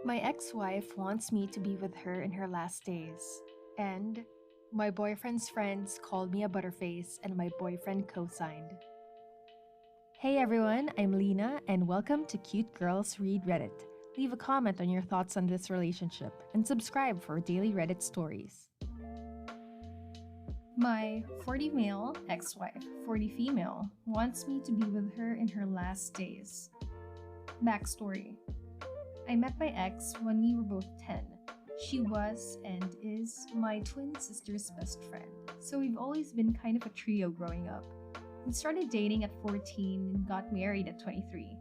My ex-wife wants me to be with her in her last days, and my boyfriend's friends called me a butterface and my boyfriend co-signed. Hey everyone, I'm Lina and welcome to Cute Girls Read Reddit. Leave a comment on your thoughts on this relationship and subscribe for daily Reddit stories. My 40 male ex-wife, 40 female, wants me to be with her in her last days. Backstory. I met my ex when we were both 10. She was and is my twin sister's best friend, so we've always been kind of a trio growing up. We started dating at 14 and got married at 23.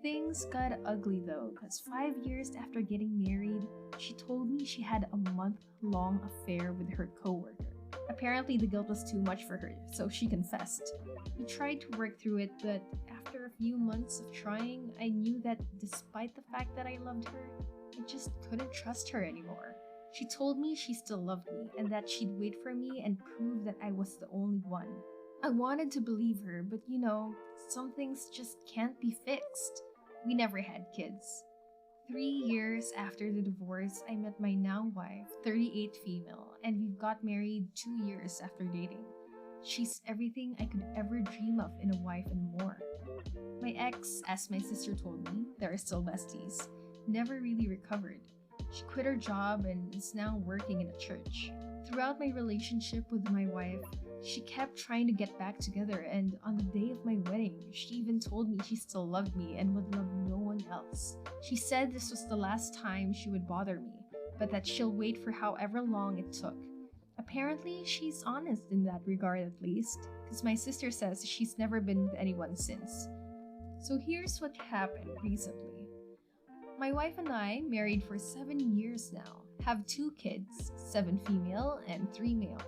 Things got ugly though, because 5 years after getting married, she told me she had a month-long affair with her coworker. Apparently the guilt was too much for her, so she confessed. We tried to work through it, but after a few months of trying, I knew that despite the fact that I loved her, I just couldn't trust her anymore. She told me she still loved me and that she'd wait for me and prove that I was the only one. I wanted to believe her, but some things just can't be fixed. We never had kids. 3 years after the divorce, I met my now wife, 38 female, and we've got married 2 years after dating. She's everything I could ever dream of in a wife and more. My ex, as my sister told me, they are still besties, never really recovered. She quit her job and is now working in a church. Throughout my relationship with my wife, she kept trying to get back together, and on the day of my wedding, she even told me she still loved me and would love no one else. She said this was the last time she would bother me, but that she'll wait for however long it took. Apparently, she's honest in that regard at least, because my sister says she's never been with anyone since. So here's what happened recently. My wife and I, married for 7 years now, have 2 kids, 7 female and 3 male.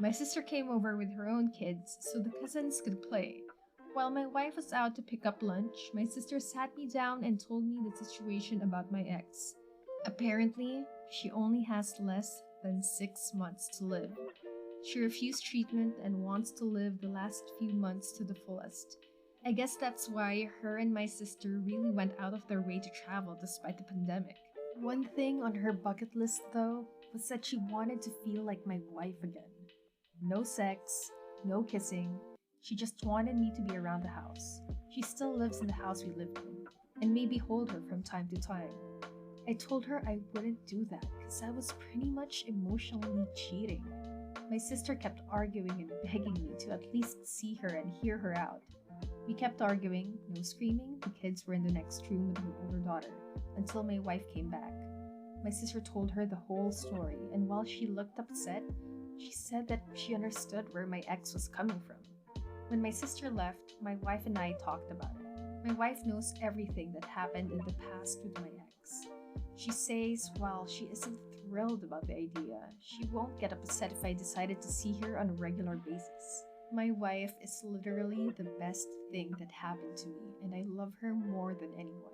My sister came over with her own kids so the cousins could play. While my wife was out to pick up lunch, my sister sat me down and told me the situation about my ex. Apparently, she only has less than 6 months to live. She refused treatment and wants to live the last few months to the fullest. I guess that's why her and my sister really went out of their way to travel despite the pandemic. One thing on her bucket list though was that she wanted to feel like my wife again. No sex, no kissing. She just wanted me to be around the house. She still lives in the house we lived in, and maybe hold her from time to time. I told her I wouldn't do that because I was pretty much emotionally cheating. My sister kept arguing and begging me to at least see her and hear her out. We kept arguing, no screaming, the kids were in the next room with her older daughter, until my wife came back. My sister told her the whole story, and while she looked upset, she said that she understood where my ex was coming from. When my sister left, my wife and I talked about it. My wife knows everything that happened in the past with my ex. She says while she isn't thrilled about the idea, she won't get upset if I decided to see her on a regular basis. My wife is literally the best thing that happened to me, and I love her more than anyone.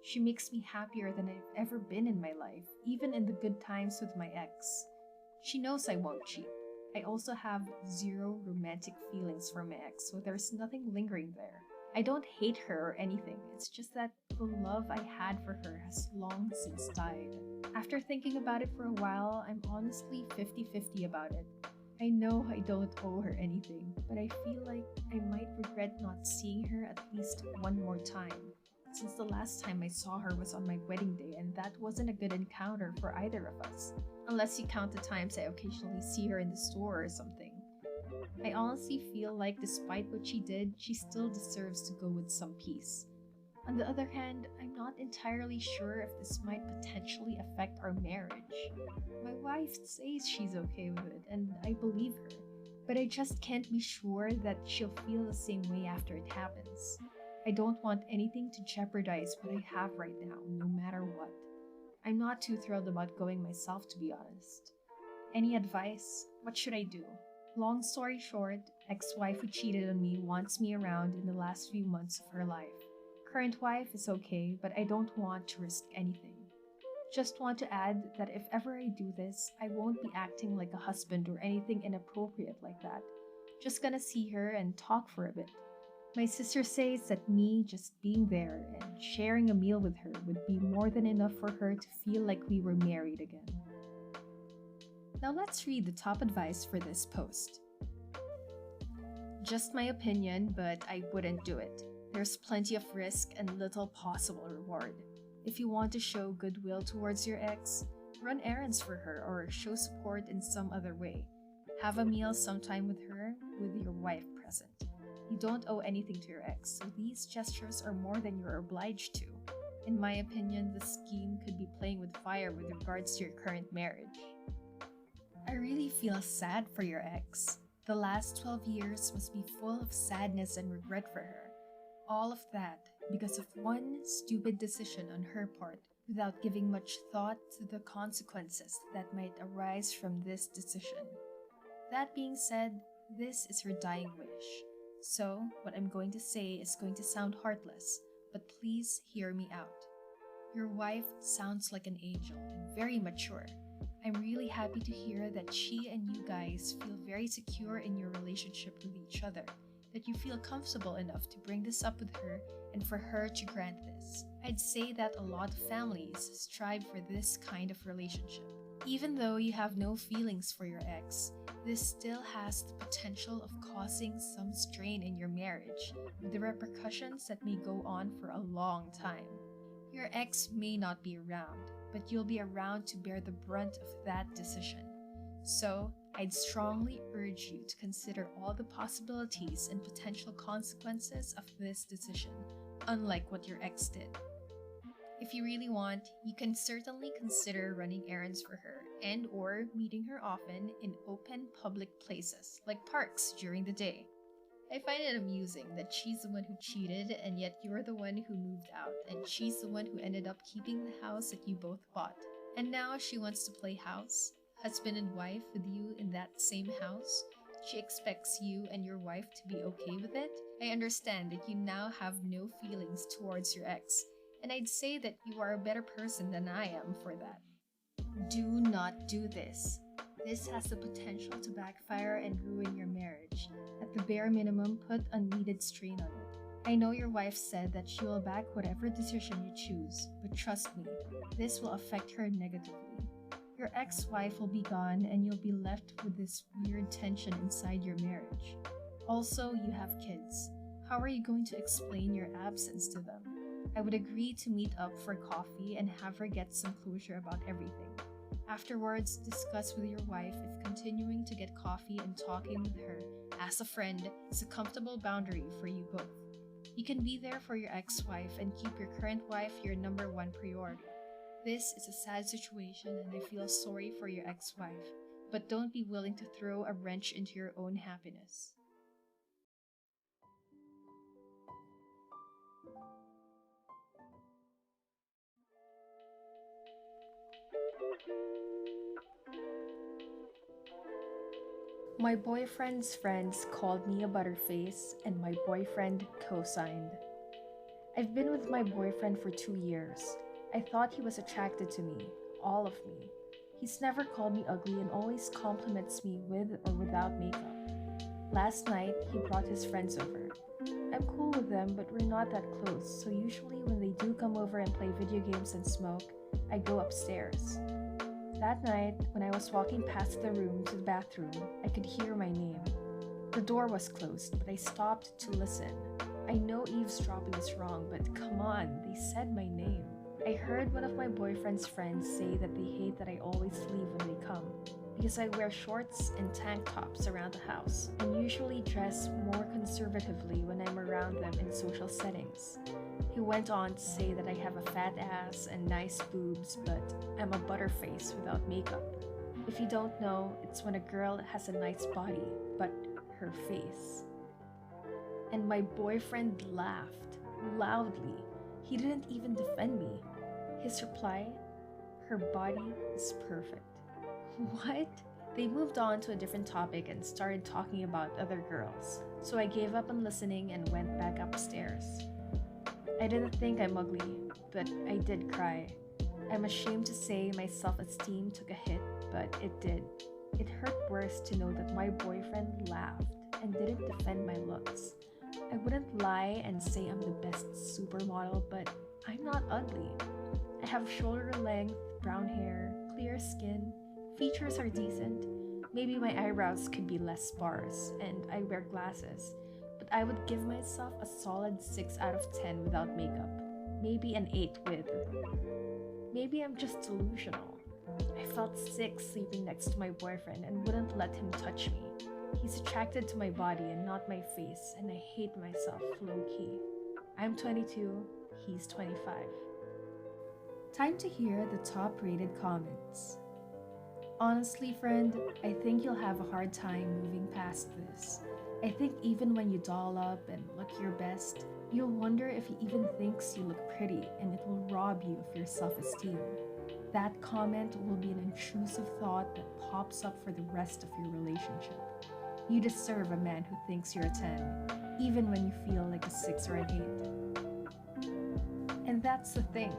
She makes me happier than I've ever been in my life, even in the good times with my ex. She knows I won't cheat. I also have 0 romantic feelings for my ex, so there's nothing lingering there. I don't hate her or anything, it's just that the love I had for her has long since died. After thinking about it for a while, I'm honestly 50-50 about it. I know I don't owe her anything, but I feel like I might regret not seeing her at least one more time, since the last time I saw her was on my wedding day, and that wasn't a good encounter for either of us. Unless you count the times I occasionally see her in the store or something. I honestly feel like despite what she did, she still deserves to go with some peace. On the other hand, I'm not entirely sure if this might potentially affect our marriage. My wife says she's okay with it, and I believe her, but I just can't be sure that she'll feel the same way after it happens. I don't want anything to jeopardize what I have right now, no matter what. I'm not too thrilled about going myself, to be honest. Any advice? What should I do? Long story short, ex-wife who cheated on me wants me around in the last few months of her life. Current wife is okay, but I don't want to risk anything. Just want to add that if ever I do this, I won't be acting like a husband or anything inappropriate like that. Just gonna see her and talk for a bit. My sister says that me just being there and sharing a meal with her would be more than enough for her to feel like we were married again. Now let's read the top advice for this post. Just my opinion, but I wouldn't do it. There's plenty of risk and little possible reward. If you want to show goodwill towards your ex, run errands for her or show support in some other way. Have a meal sometime with her, with your wife present. You don't owe anything to your ex, so these gestures are more than you're obliged to. In my opinion, the scheme could be playing with fire with regards to your current marriage. I really feel sad for your ex. The last 12 years must be full of sadness and regret for her. All of that because of one stupid decision on her part without giving much thought to the consequences that might arise from this decision. That being said, this is her dying wish. So, what I'm going to say is going to sound heartless, but please hear me out. Your wife sounds like an angel and very mature. I'm really happy to hear that she and you guys feel very secure in your relationship with each other, that you feel comfortable enough to bring this up with her and for her to grant this. I'd say that a lot of families strive for this kind of relationship. Even though you have no feelings for your ex, this still has the potential of causing some strain in your marriage, with the repercussions that may go on for a long time. Your ex may not be around, but you'll be around to bear the brunt of that decision. So, I'd strongly urge you to consider all the possibilities and potential consequences of this decision, unlike what your ex did. If you really want, you can certainly consider running errands for her and or meeting her often in open public places, like parks during the day. I find it amusing that she's the one who cheated and yet you're the one who moved out and she's the one who ended up keeping the house that you both bought. And now she wants to play house, husband and wife with you in that same house. She expects you and your wife to be okay with it. I understand that you now have no feelings towards your ex, and I'd say that you are a better person than I am for that. Do not do this. This has the potential to backfire and ruin your marriage. At the bare minimum, put unneeded strain on it. I know your wife said that she will back whatever decision you choose, but trust me, this will affect her negatively. Your ex-wife will be gone and you'll be left with this weird tension inside your marriage. Also, you have kids. How are you going to explain your absence to them? I would agree to meet up for coffee and have her get some closure about everything. Afterwards, discuss with your wife if continuing to get coffee and talking with her as a friend is a comfortable boundary for you both. You can be there for your ex-wife and keep your current wife your number one priority. This is a sad situation and I feel sorry for your ex-wife, but don't be willing to throw a wrench into your own happiness. My boyfriend's friends called me a butterface and my boyfriend co-signed. I've been with my boyfriend for 2 years. I thought he was attracted to me, all of me. He's never called me ugly and always compliments me with or without makeup. Last night, he brought his friends over. I'm cool with them, but we're not that close, so usually when they do come over and play video games and smoke, I go upstairs. That night, when I was walking past the room to the bathroom, I could hear my name. The door was closed, but I stopped to listen. I know eavesdropping is wrong, but come on, they said my name. I heard one of my boyfriend's friends say that they hate that I always leave when they come, because I wear shorts and tank tops around the house, and usually dress more conservatively when I'm around them in social settings. He went on to say that I have a fat ass and nice boobs, but I'm a butterface without makeup. If you don't know, it's when a girl has a nice body, but her face. And my boyfriend laughed, loudly. He didn't even defend me. His reply, her body is perfect. What? They moved on to a different topic and started talking about other girls, so I gave up on listening and went back upstairs. I didn't think I'm ugly, but I did cry. I'm ashamed to say my self-esteem took a hit, but it did. It hurt worse to know that my boyfriend laughed and didn't defend my looks. I I wouldn't lie and say I'm the best supermodel, but I'm not ugly. I have shoulder length, brown hair, clear skin, features are decent. Maybe my eyebrows could be less sparse, and I wear glasses, but I would give myself a solid 6 out of 10 without makeup. Maybe an 8 with. Maybe I'm just delusional. I felt sick sleeping next to my boyfriend and wouldn't let him touch me. He's attracted to my body and not my face, and I hate myself low key. I'm 22, he's 25. Time to hear the top rated comments. Honestly, friend, I think you'll have a hard time moving past this. I think even when you doll up and look your best, you'll wonder if he even thinks you look pretty, and it will rob you of your self-esteem. That comment will be an intrusive thought that pops up for the rest of your relationship. You deserve a man who thinks you're a 10, even when you feel like a 6 or an 8. And that's the thing.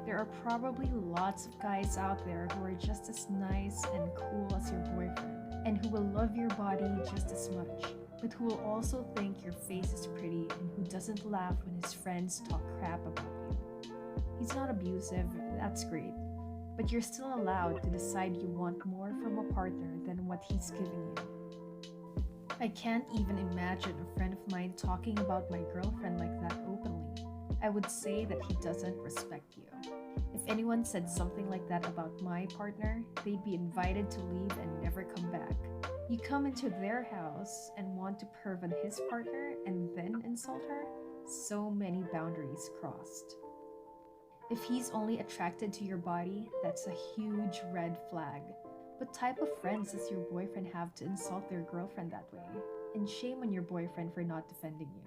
There are probably lots of guys out there who are just as nice and cool as your boyfriend, and who will love your body just as much, but who will also think your face is pretty and who doesn't laugh when his friends talk crap about you. He's not abusive, that's great, but you're still allowed to decide you want more from a partner than what he's giving you. I can't even imagine a friend of mine talking about my girlfriend like that openly. I would say that he doesn't respect you. If anyone said something like that about my partner, they'd be invited to leave and never come back. You come into their house and want to perv on his partner and then insult her? So many boundaries crossed. If he's only attracted to your body, that's a huge red flag. What type of friends does your boyfriend have to insult their girlfriend that way? And shame on your boyfriend for not defending you.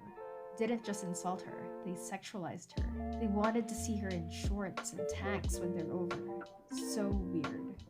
Didn't just insult her, they sexualized her. They wanted to see her in shorts and tanks when they're over. So weird.